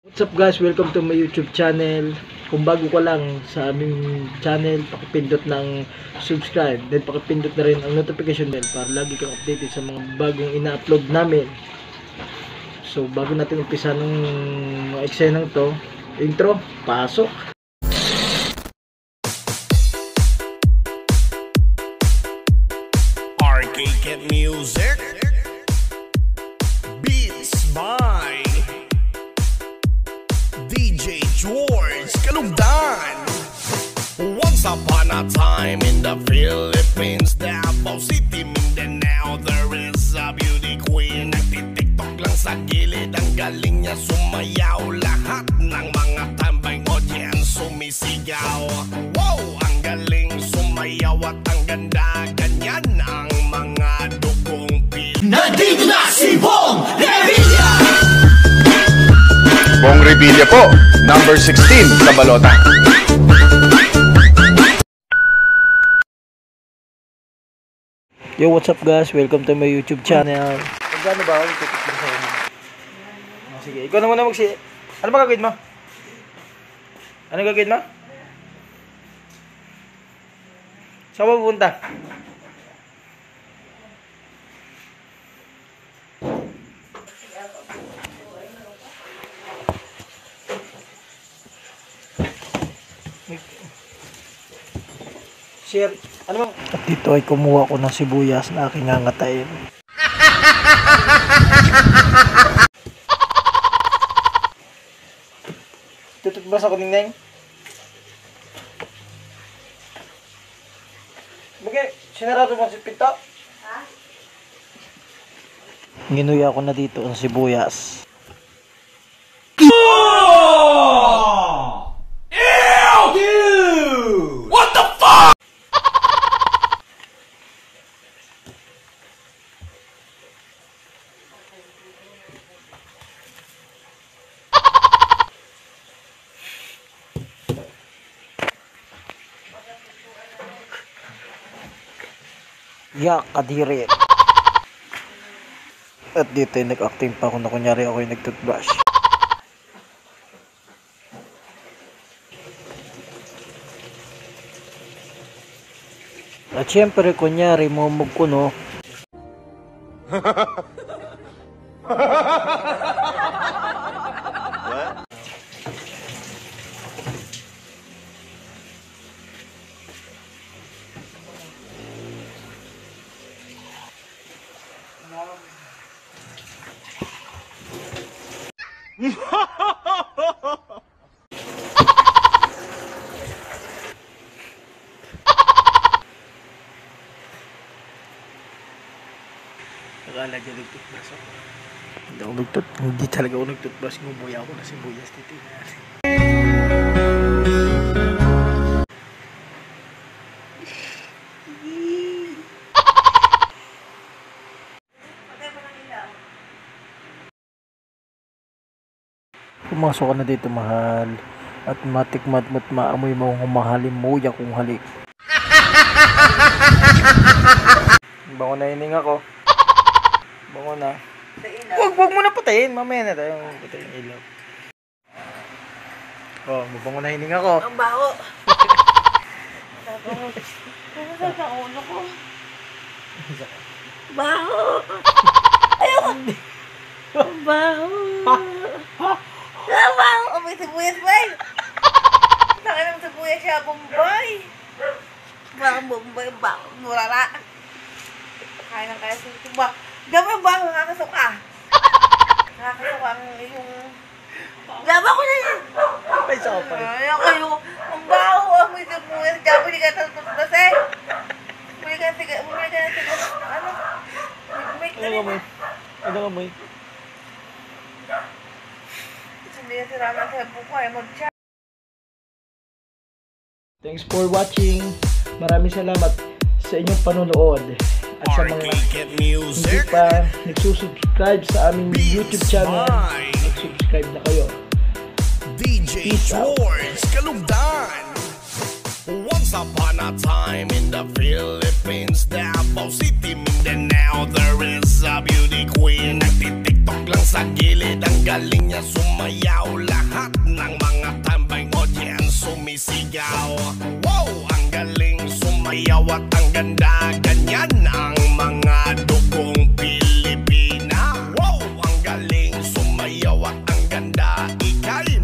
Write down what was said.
What's up guys? Welcome to my YouTube channel. Kung bago ka lang sa aming channel, pakipindot ng subscribe. Then pakipindot na rin ang notification bell para lagi kang updated sa mga bagong ina-upload namin. So bago natin umpisa ng mga eksenang to, intro, pasok! Arcade Music Beats by DJ George Kalugdan. Once upon a time in the Philippines, Davao City, Mindanao, there is a beauty queen. Nagtitiktok lang sa gilid, ang galing niya sumayaw. Lahat ng mga tambay audience sumisigaw. Wow, ang galing sumayaw at ang ganda. Ganyan ang mga dugong pil. Nandito na si Bong Revilla! Bong Revilla po, number 16 sa balota. Yo, what's up guys? Welcome to my YouTube channel. Magkano ba ako? Sige, ikaw na muna ano ba gagawin mo? Ano gagawin mo? Saan ba pupunta? Sir, ano bang? At dito ay kumuha ko ng sibuyas na aking ngangatayin. Tututbas ako ng neng. Bagay, sinarado mo si Pito? Ha? Nginuya ako na dito ang sibuyas. Yak, kadiri. At dito ay nag-acting pa ako na kunyari ako yung nag-toothbrush. At syempre, kunyari, mumug ko, no? Akala dyan nagtutbrush ako. Hindi talaga ako nagtutbrush. Ngumuya ako na sibuyas dito. Pumasok ka na dito, mahal. At matikmat mo't maamoy mo kung mahalin mo kung halik. Bango na hininga ko. Bango na. Huwag mo na patayin. Mamaya na tayo patayin ilaw. Oh, mabango na hininga ko. Ang baho. Nasasal sa ulo ko. Baho. Ayoko. Ang baho. Ang baho. Oh, may sibuyas ba eh? Saka ng sibuyas siya, Bombay. Bakang Bombay, bakang murara. Kaya ng kaya sibuyas. Gawin ba? Nakakasuka. Nakakasuka yung... Gaba ko na yun. Ay, sakapay. Ayoko yung... Ang baho. May sibuyas. Gaba, hindi ka tatapos eh. Bumili ka na sigas. Ano? Ano nga mo'y? Ano nga mo'y? Hindi na sila na sa buka. Mag-chat. Thanks for watching. Maraming salamat sa inyong panonood. At sa mga hindi pa nagsusubscribe sa aming YouTube channel, mag-subscribe na kayo. DJ George Kalugdan. Once upon a time in the Philippines, Davao City, Mindanao, there is a beauty queen. Nagtitiktok lang sa gilid, ang galing niya sumayaw. sumayaw at ang ganda. Ganyan ang mga dugong Pilipina. Wow, ang galing sumayaw at ang ganda. Ika'y